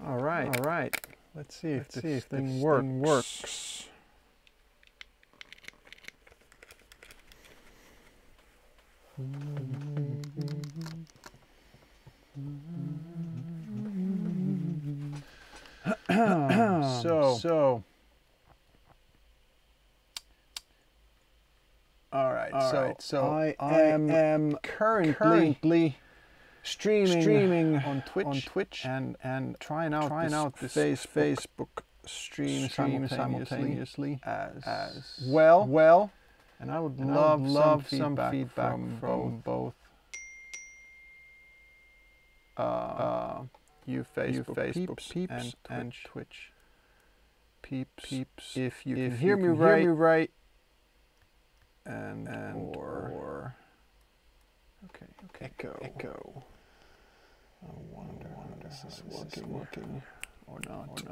All right. Let's see if this thing works. So. All right. So I am currently streaming on Twitch and trying out this Facebook stream simultaneously as well. And I would love some feedback from both you Facebook peeps and Twitch peeps. If you can hear me right. And or okay, echo. I wonder if this is working or not.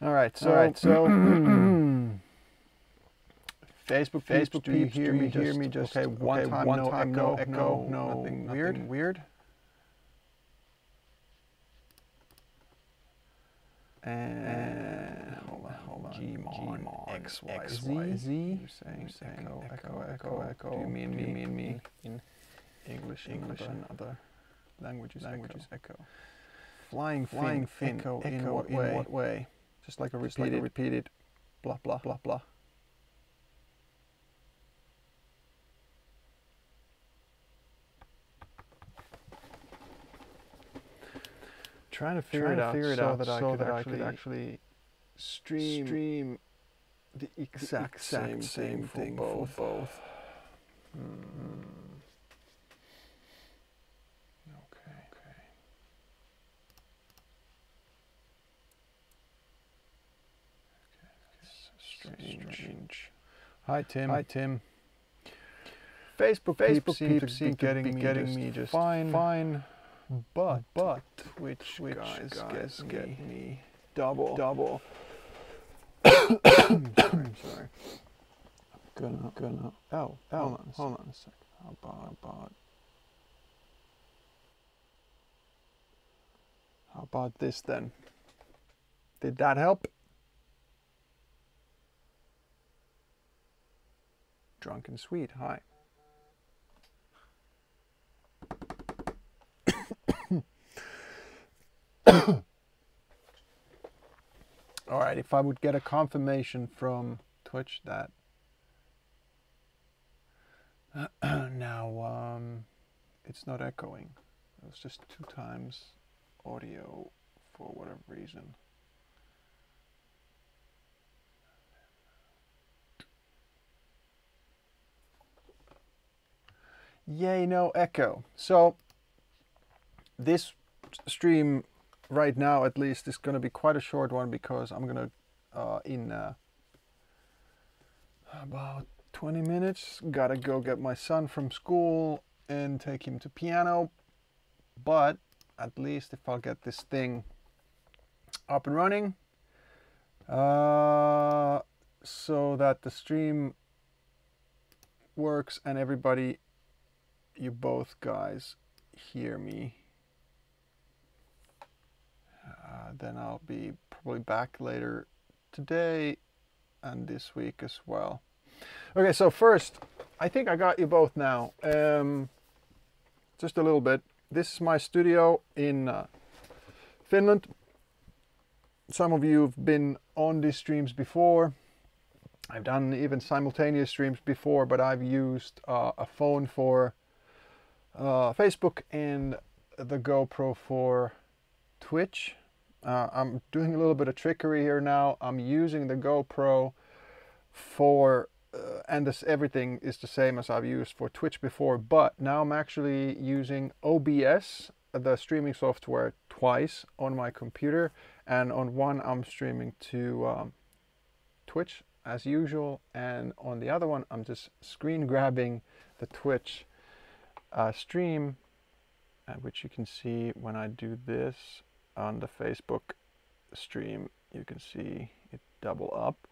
All right. So Facebook. Do you hear me? Just okay. One time, no echo, nothing weird. And hold on. Gmon XYZ. You're saying echo. Do you mean me in English and other languages? Echo. Flying fin. Echo in what way? Just like a repeated blah blah blah blah. Trying to figure it out so that I could actually stream the exact same thing for both. Strange. Hi Tim. Facebook peeps seem to be getting me just fine. But which guys get me double. I'm sorry. Gonna. Oh, hold on a sec. How about this then? Did that help? Drunk and sweet. Hi. All right, if I would get a confirmation from Twitch that now it's not echoing. It was just 2 times audio for whatever reason. Yay, no echo. So this stream right now at least is going to be quite a short one because I'm going to in about 20 minutes gotta go get my son from school and take him to piano. But at least if I'll get this thing up and running so that the stream works and everybody, you both guys hear me, then I'll be probably back later today and this week as well. Okay, so first, I think I got you both now. Just a little bit. This is my studio in Finland. Some of you have been on these streams before. I've done even simultaneous streams before, but I've used a phone for Facebook and the GoPro for Twitch. I'm doing a little bit of trickery here now. I'm using the GoPro for and this everything is the same as I've used for Twitch before, but now I'm actually using OBS, the streaming software, twice on my computer, and on one I'm streaming to Twitch as usual, and on the other one I'm just screen grabbing the Twitch stream, which you can see when I do this on the Facebook stream. You can see it double up.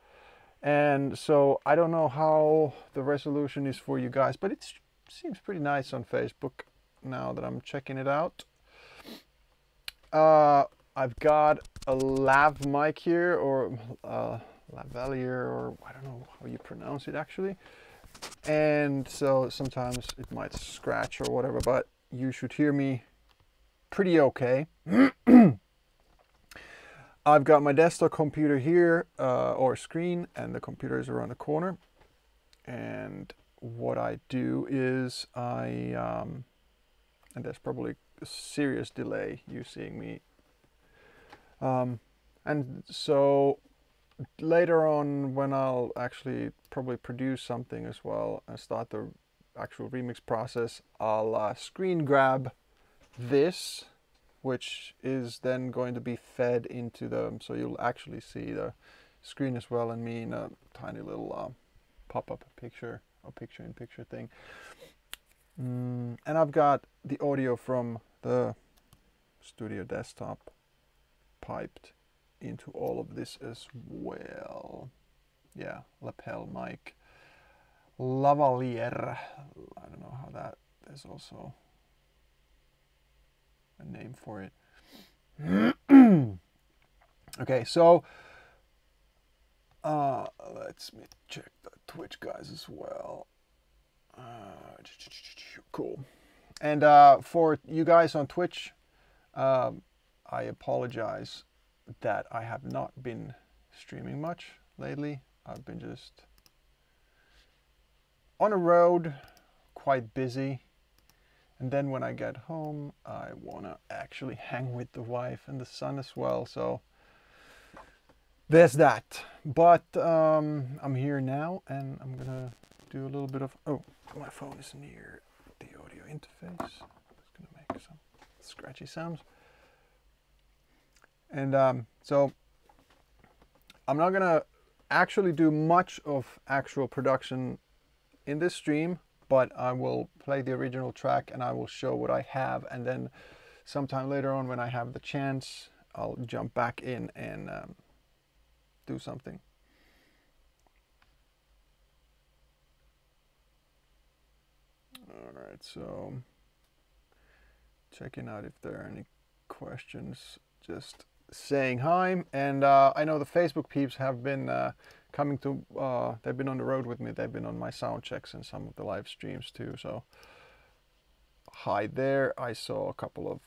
And so I don't know how the resolution is for you guys, but it seems pretty nice on Facebook now that I'm checking it out. I've got a lav mic here, or lavalier, or I don't know how you pronounce it actually. And so sometimes it might scratch or whatever, but you should hear me pretty okay. I've got my desktop computer here, or screen, and the computer is around the corner. And what I do is and there's probably a serious delay you seeing me. And so later on, when I'll actually probably produce something as well and start the actual remix process, I'll screen grab this, which is then going to be fed into the, so you'll actually see the screen as well, and me in a tiny little pop-up picture or picture-in-picture thing. And I've got the audio from the studio desktop piped into all of this as well. Yeah, lapel mic, lavalier. I don't know how that is also a name for it. Okay, so let's check the Twitch guys as well. Cool. And for you guys on Twitch, I apologize that I have not been streaming much lately. I've been just on the road, quite busy. And then when I get home, I want to actually hang with the wife and the son as well. So there's that. But I'm here now, and I'm going to do a little bit of... Oh, my phone is near the audio interface. It's going to make some scratchy sounds. And so I'm not going to actually do much of actual production in this stream, but I will play the original track and I will show what I have, and then sometime later on when I have the chance, I'll jump back in and do something. Alright, so checking out if there are any questions, just saying hi. And I know the Facebook peeps have been coming to, they've been on the road with me, they've been on my sound checks and some of the live streams too, so hi there. I saw a couple of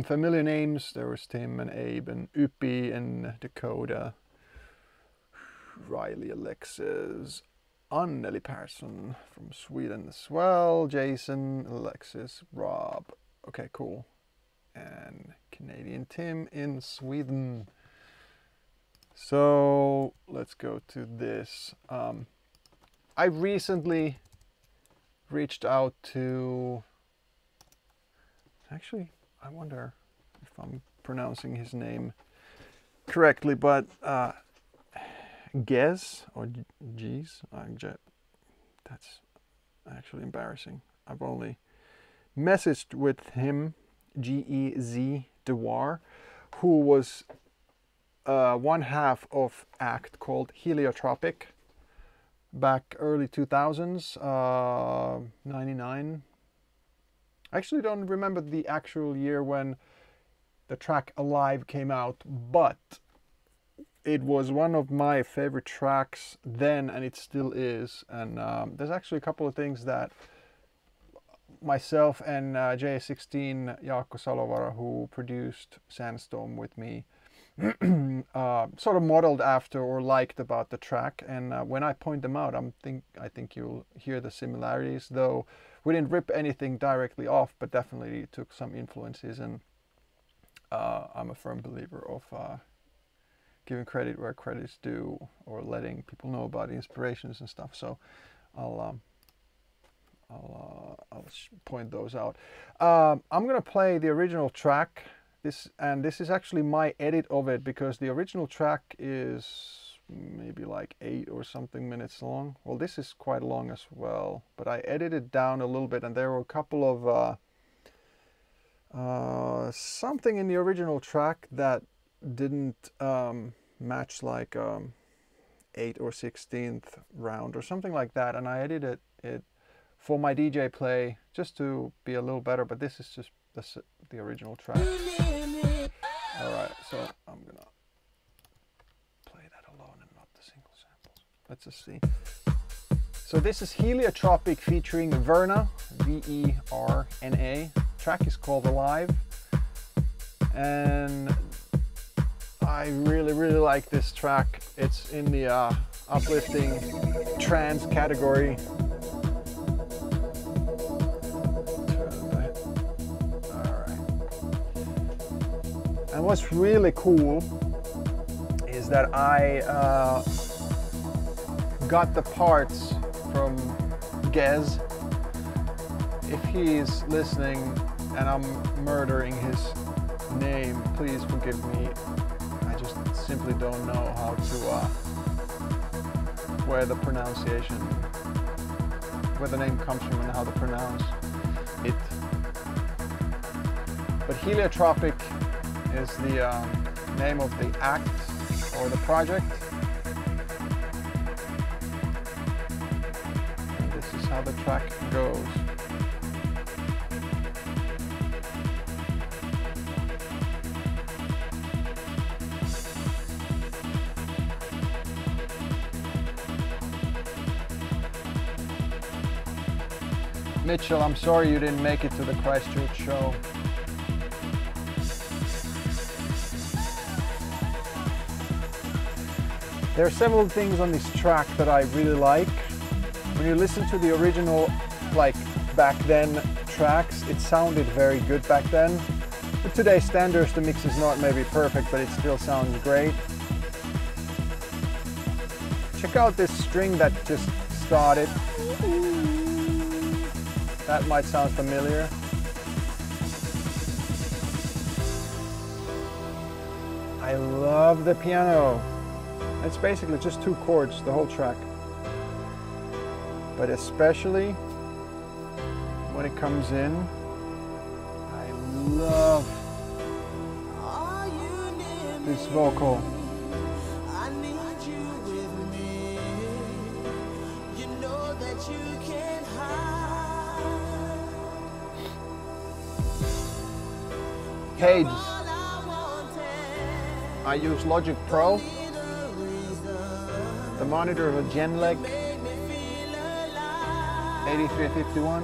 familiar names. There was Tim and Abe and Uppy and Dakota, Riley, Alexis, Anneli Persson from Sweden as well, Jason, Alexis, Rob, okay, cool, and Canadian Tim in Sweden. So let's go to this. I recently reached out to, actually I wonder if I'm pronouncing his name correctly, but Gez or G's, that's actually embarrassing. I've only messaged with him, G-E-Z Dewar, who was one half of act called Heliotropic back early 2000s, 99. I actually don't remember the actual year when the track Alive came out, but it was one of my favorite tracks then, and it still is. And there's actually a couple of things that myself and J16 Jaakko Salovara, who produced Sandstorm with me, sort of modeled after or liked about the track. And when I point them out, I think you'll hear the similarities, though we didn't rip anything directly off, but definitely took some influences. And I'm a firm believer of giving credit where credit is due, or letting people know about the inspirations and stuff. So I'll point those out. I'm gonna play the original track. This is actually my edit of it, because the original track is maybe like 8 or something minutes long. Well, this is quite long as well, but I edited down a little bit, and there were a couple of something in the original track that didn't match, like 8 or 16th round or something like that, and I edited it for my DJ play just to be a little better. But this is just the original track. All right, so I'm gonna play that alone and not the single samples. Let's just see. So this is Heliotropic featuring Verna, V-E-R-N-A. Track is called Alive, and I really like this track. It's in the uplifting trance category. And what's really cool is that I got the parts from Gez. If he's listening and I'm murdering his name, please forgive me. I just simply don't know how to, where the pronunciation, where the name comes from and how to pronounce it. But Heliotropic is the name of the act or the project. And this is how the track goes. Mitchell, I'm sorry you didn't make it to the Christchurch show. There are several things on this track that I really like. When you listen to the original, like back then tracks, it sounded very good back then. With today's standards, the mix is not maybe perfect, but it still sounds great. Check out this string that just started. That might sound familiar. I love the piano. It's basically just 2 chords, the whole track. But especially when it comes in, I love this vocal. Page. I use Logic Pro. The monitor of a Genelec 8351.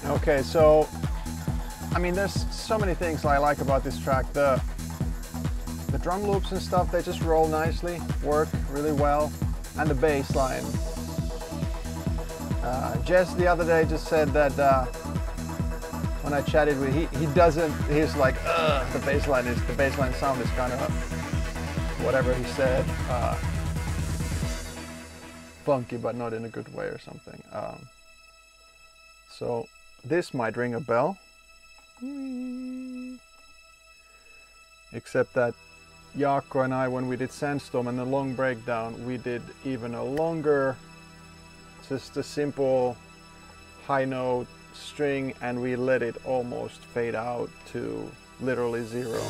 Okay, so I mean, there's so many things I like about this track. The drum loops and stuff, they just roll nicely, work really well, and the bass line. Jess the other day just said that when I chatted with he's like, the bass line sound is kind of whatever he said, funky but not in a good way or something. So this might ring a bell, except that Jaakko and I, when we did Sandstorm and the long breakdown, we did even a longer, just a simple high note string, and we let it almost fade out to literally zero.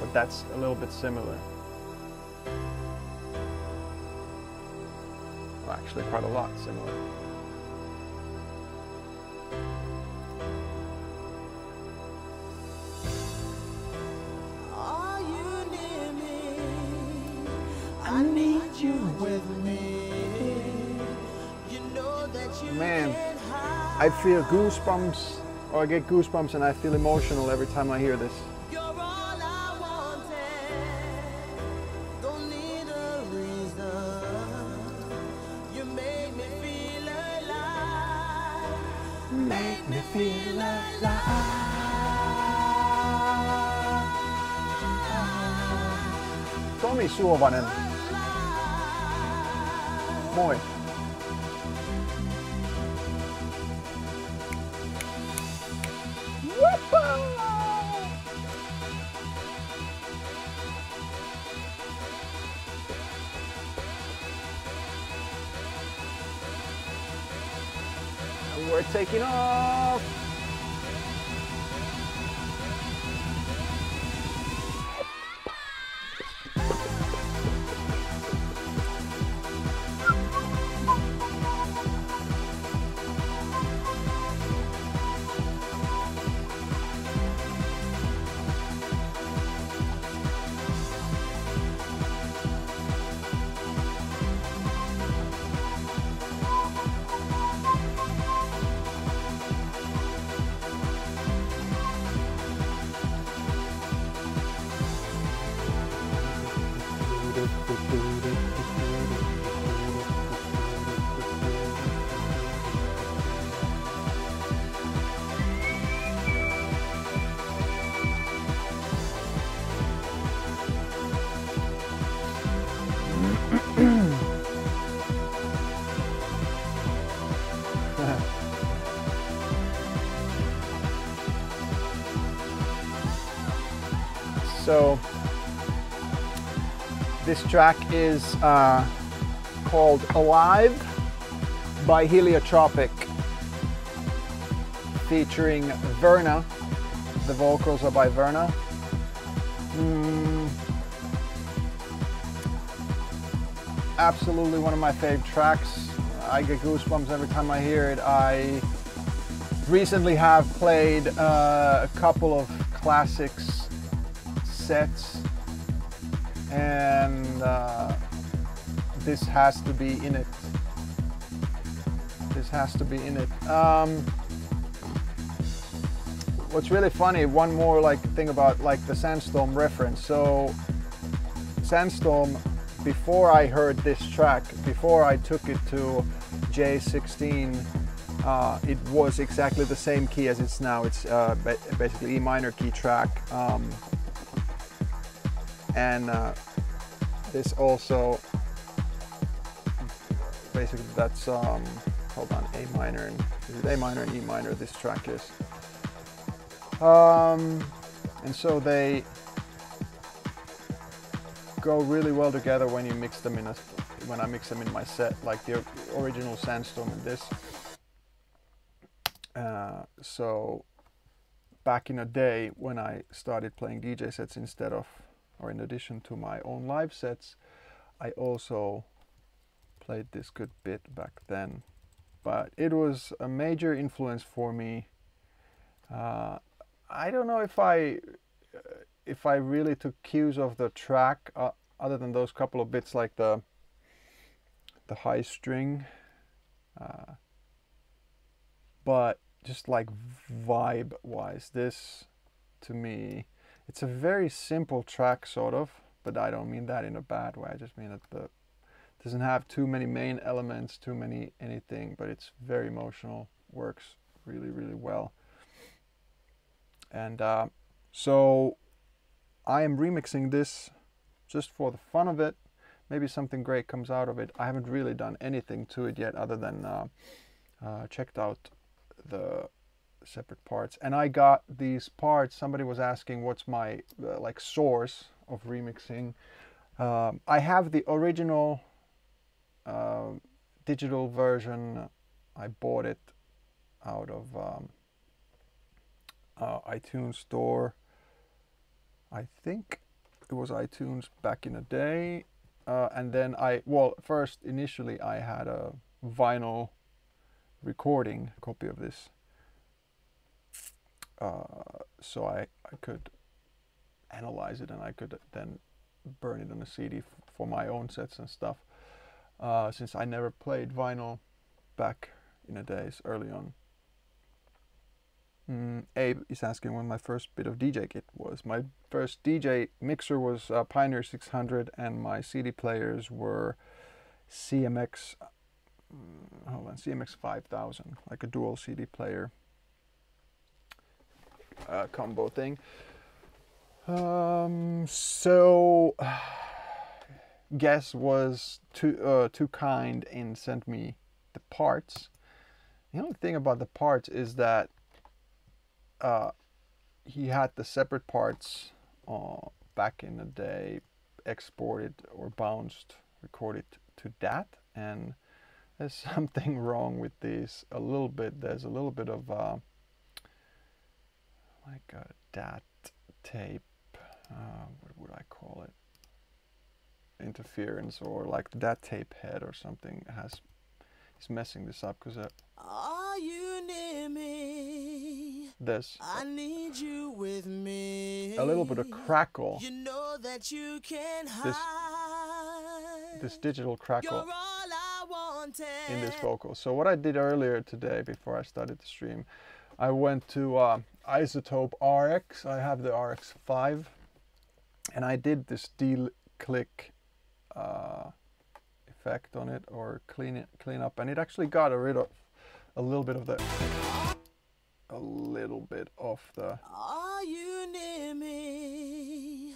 But that's a little bit similar. Well, actually quite a lot similar. Are you near me? I need you with me. You know that you Man, can't hide. I feel goosebumps, or I get goosebumps and I feel emotional every time I hear this. You're all I wanted. Don't need a reason. You make me feel alive. Make me feel alive. Tomi Suovanen, moi. And we're taking off. So this track is called Alive by Heliotropic, featuring Verna. The vocals are by Verna. Absolutely one of my favorite tracks. I get goosebumps every time I hear it. I recently have played a couple of classics sets, and this has to be in it. This has to be in it. What's really funny, one more thing about the Sandstorm reference. So Sandstorm, before I heard this track, before I took it to J16, it was exactly the same key as it's now. It's basically E minor key track. And this also, basically that's, hold on, A minor and A minor and E minor, this track is. And so they go really well together when you mix them in when I mix them in my set, like the original Sandstorm and this. So back in the day when I started playing DJ sets instead of, or in addition to my own live sets, I also played this good bit back then. But it was a major influence for me. I don't know if I really took cues of the track, other than those couple of bits like the high string, but just like vibe wise, this to me, it's a very simple track sort of, but I don't mean that in a bad way. I just mean that it doesn't have too many main elements, too many anything, but it's very emotional, works really, really well. And so I am remixing this just for the fun of it. Maybe something great comes out of it. I haven't really done anything to it yet other than checked out the separate parts. And I got these parts. Somebody was asking what's my like source of remixing. I have the original digital version. I bought it out of iTunes store. I think it was iTunes back in the day. And then first initially I had a vinyl recording copy of this. So I could analyze it and I could then burn it on a CD for my own sets and stuff. Since I never played vinyl back in the days early on. Abe is asking when my first bit of DJ kit was. My first DJ mixer was Pioneer 600 and my CD players were CMX, CMX 5000, like a dual CD player combo thing. So Guess was too kind and sent me the parts. The only thing about the parts is that he had the separate parts back in the day, exported or bounced, recorded to DAT, and there's something wrong with these a little bit. There's a little bit of like a DAT tape, what would I call it? Interference, or like the DAT tape head or something is messing this up because are you near me? There's I need you with me. a little bit of crackle. You know that you can hide. This digital crackle You're all I wanted. in this vocal. So what I did earlier today before I started the stream, I went to Isotope RX. I have the RX5, and I did this click effect on it, or clean up, and it actually got rid of a little bit of the Are you near me?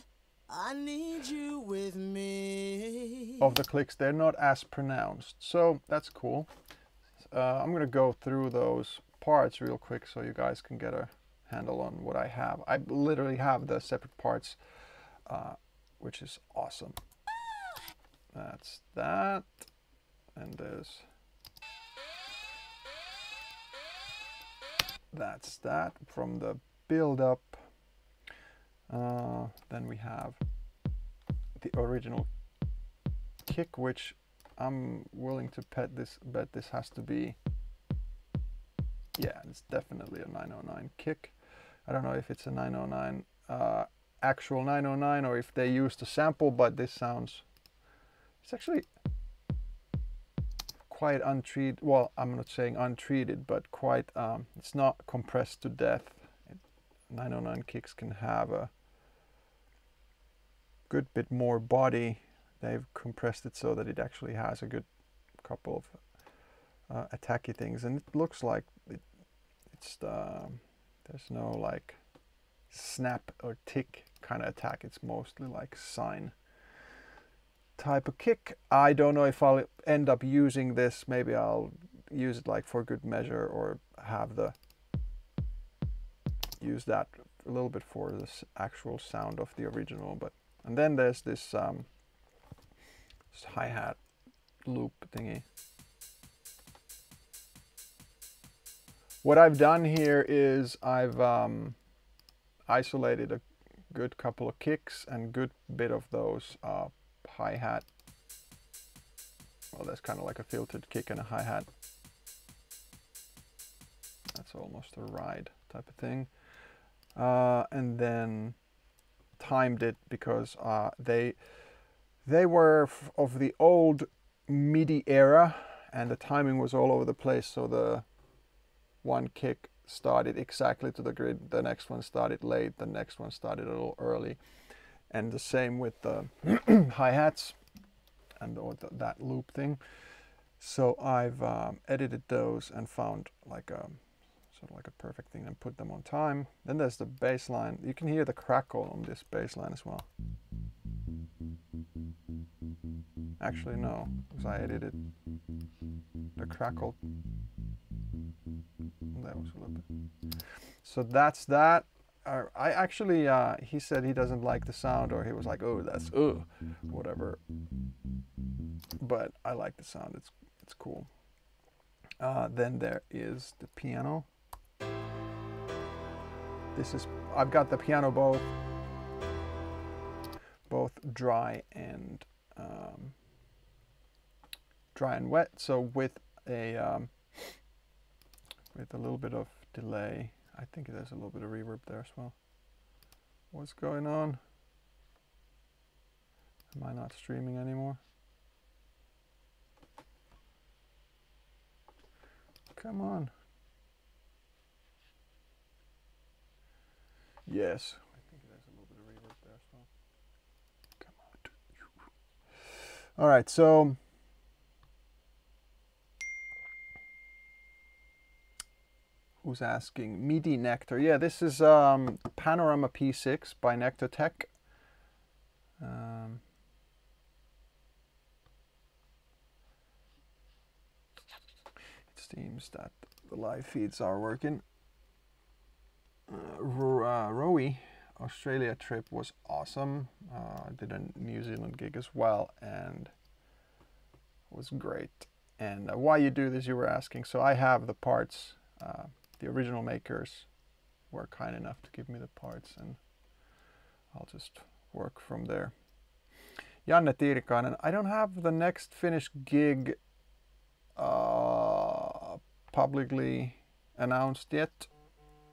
I need you with me. of the clicks. They're not as pronounced, so that's cool. I'm gonna go through those parts real quick so you guys can get a handle on what I have. I literally have the separate parts, which is awesome. That's that, and that's that from the build up. Then we have the original kick, which I'm willing to bet this has to be, yeah, it's definitely a 909 kick. I don't know if it's a 909 actual 909 or if they used a sample, but this sounds, it's actually quite untreated. Well, I'm not saying untreated, but quite, it's not compressed to death. 909 kicks can have a good bit more body. They've compressed it so that it actually has a good couple of attacky things, and it looks like there's no like snap or tick kind of attack. It's mostly like sine type of kick. I don't know if I'll end up using this. Maybe I'll use it like for good measure, or have use that a little bit for this actual sound of the original. But and then there's this hi-hat loop thingy. What I've done here is I've isolated a good couple of kicks and good bit of those hi-hat. Well, that's kind of like a filtered kick and a hi-hat. That's almost a ride type of thing. And then timed it because they were of the old MIDI era, and the timing was all over the place. So the one kick started exactly to the grid, the next one started late, the next one started a little early, and the same with the hi-hats and that loop thing. So I've edited those and found like a sort of like a perfect thing and put them on time. Then there's the bass line. You can hear the crackle on this bass line as well. Actually, no, because I edited the crackle. That was a little bit. So that's that. I actually, he said he doesn't like the sound, or he was like, oh, that's whatever. But I like the sound. It's cool. Then there is the piano. I've got the piano both dry and wet. So with a little bit of delay. I think there's a little bit of reverb there as well. What's going on? Am I not streaming anymore? Come on. Yes. I think there's a little bit of reverb there as well. Come on. All right, so who's asking? MIDI Nectar. Yeah, this is Panorama P6 by Nectar Tech. It seems that the live feeds are working. Rowie Australia trip was awesome. I did a New Zealand gig as well, and it was great. And why you do this, you were asking. So I have the parts. The original makers were kind enough to give me the parts, and I'll just work from there. Janne Tiirikainen, I don't have the next finished gig publicly announced yet.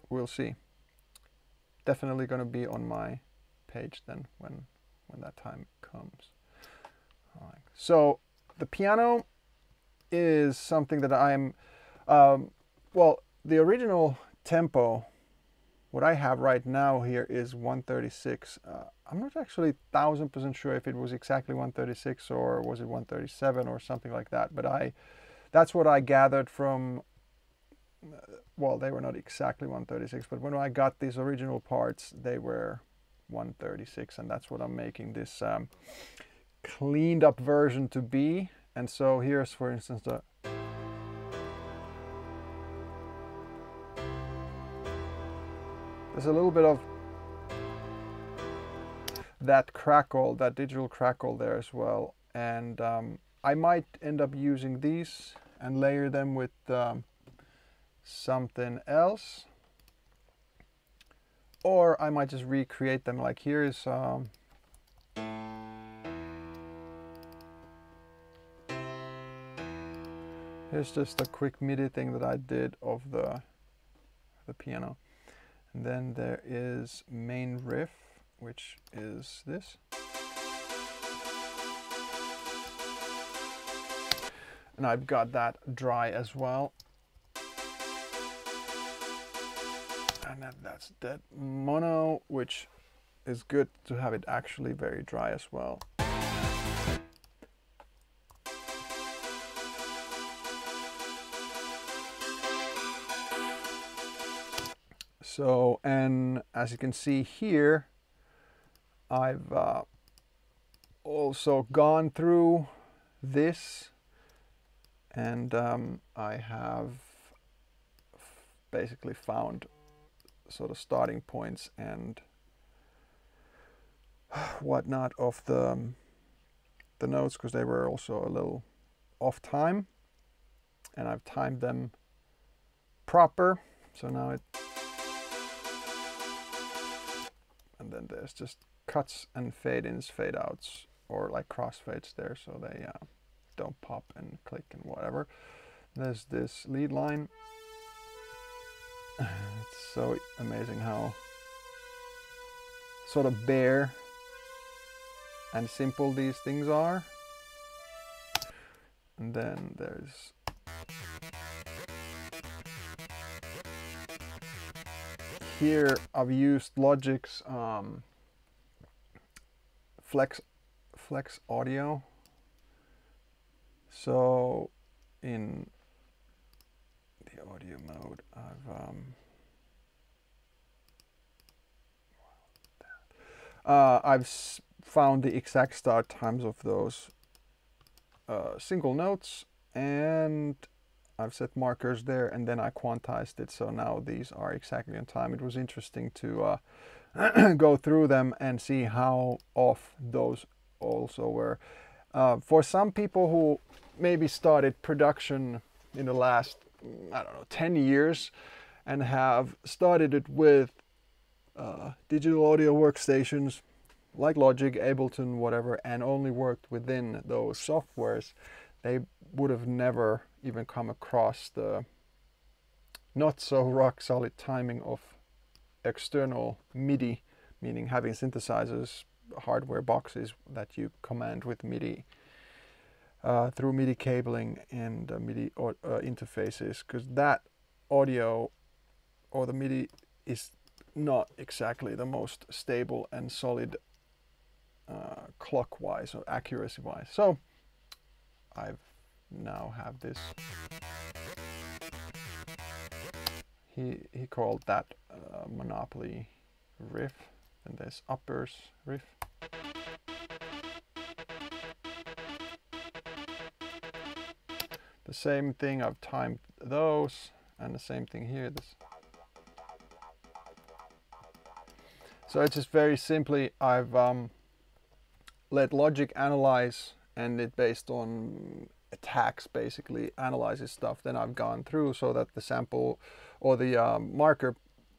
We'll see. Definitely going to be on my page then when that time comes. All right. So the piano is something that I'm, well, the original tempo, what I have right now here is 136. I'm not actually 1000% sure if it was exactly 136 or was it 137 or something like that, but that's what I gathered from, well, they were not exactly 136, but when I got these original parts, they were 136, and that's what I'm making this cleaned up version to be. And so here's, for instance, there's a little bit of that crackle, that digital crackle there as well. And I might end up using these and layer them with something else. Or I might just recreate them. Like here's here's just a quick MIDI thing that I did of the piano. And then there is main riff, which is this. And I've got that dry as well. And then that's dead mono, which is good to have it actually very dry as well. So, and as you can see here, I've also gone through this, and I have basically found sort of starting points and whatnot of the notes, because they were also a little off time, and I've timed them proper. So now it, and then there's just cuts and fade-ins, fade-outs, or like crossfades there, so they don't pop and click and whatever. There's this lead line. It's so amazing how sort of bare and simple these things are. And then there's here I've used Logic's flex audio. So in the audio mode, I've found the exact start times of those single notes, and I've set markers there, and then I quantized it, so now these are exactly on time. It was interesting to go through them and see how off those also were. For some people who maybe started production in the last, I don't know, 10 years and have started it with digital audio workstations like Logic, Ableton, whatever, and only worked within those softwares, they would have never even come across the not so rock solid timing of external MIDI, meaning having synthesizers, hardware boxes that you command with MIDI through MIDI cabling and MIDI interfaces, because that audio or the MIDI is not exactly the most stable and solid clock-wise or accuracy-wise. So I've now have this. He called that Monopoly riff, and there's uppers riff. The same thing, I've timed those, and the same thing here. So it's just very simply, I've let Logic analyze, and it based on attacks basically analyzes stuff. Then I've gone through so that the sample or the marker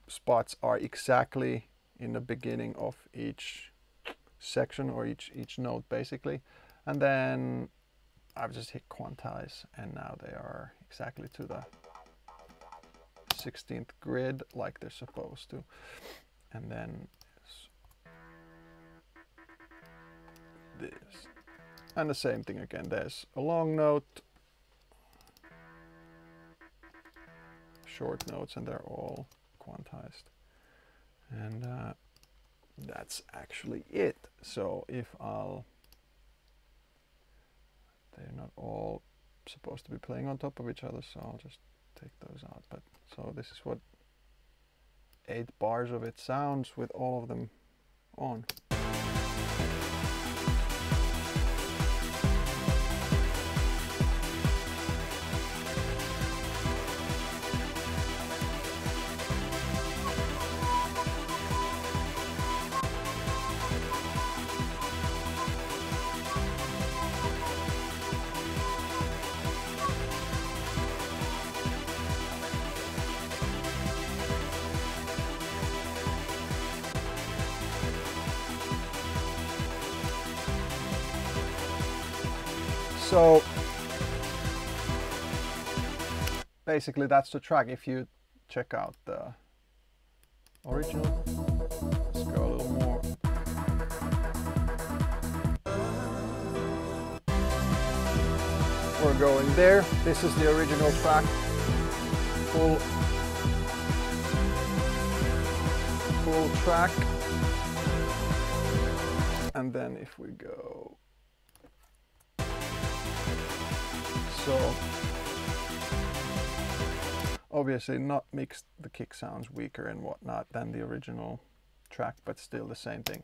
spots are exactly in the beginning of each section or each note basically. And then I've just hit quantize, and now they are exactly to the 16th grid like they're supposed to. And then this. And the same thing again, there's a long note, short notes, and they're all quantized. And that's actually it. So if they're not all supposed to be playing on top of each other, so I'll just take those out. But so this is what 8 bars of it sounds with all of them on. So basically that's the track. If you check out the original, let's go a little more. We're going there. This is the original track, full track. And then if we go, so obviously not mixed, the kick sounds weaker and whatnot than the original track, but still the same thing.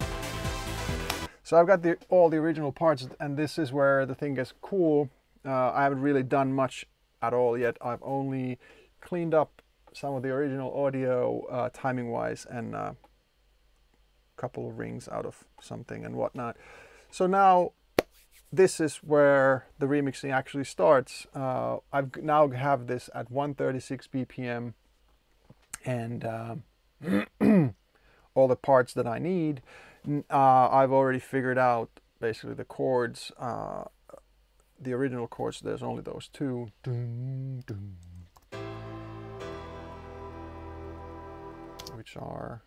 So I've got all the original parts, and this is where the thing gets cool. I haven't really done much at all yet. I've only cleaned up some of the original audio timing wise, and a couple of rings out of something and whatnot. So now this is where the remixing actually starts. I've now have this at 136 BPM, and all the parts that I need. I've already figured out basically the chords, the original chords. There's only those two, which are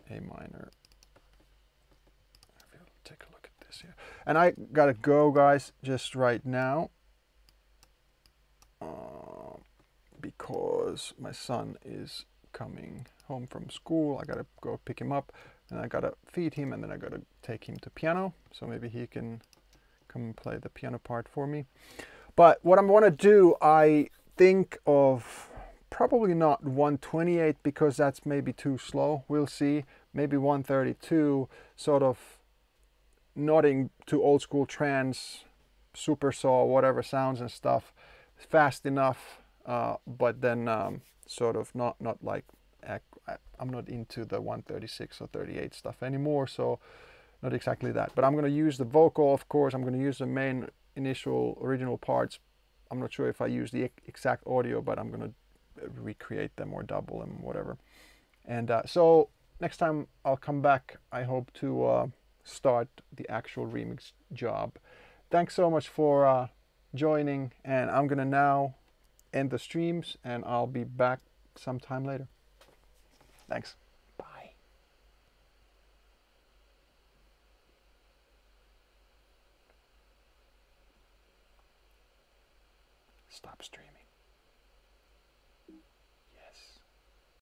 A minor. Take a look at this here. And I gotta go, guys, just right now, because my son is coming home from school. I gotta go pick him up, and I gotta feed him, and then I gotta take him to piano, so maybe he can come and play the piano part for me. But what I'm gonna do, I think of probably not 128, because that's maybe too slow. We'll see. Maybe 132, sort of not into old school trance, super saw, whatever sounds and stuff, fast enough, but then sort of not like I'm not into the 136 or 38 stuff anymore, so not exactly that. But I'm going to use the vocal, of course. I'm going to use the main initial original parts. I'm not sure if I use the exact audio, but I'm going to recreate them or double them, whatever. And so next time I'll come back, I hope to start the actual remix job. Thanks so much for joining, and I'm going to now end the streams, and I'll be back sometime later. Thanks. Bye. Stop streaming.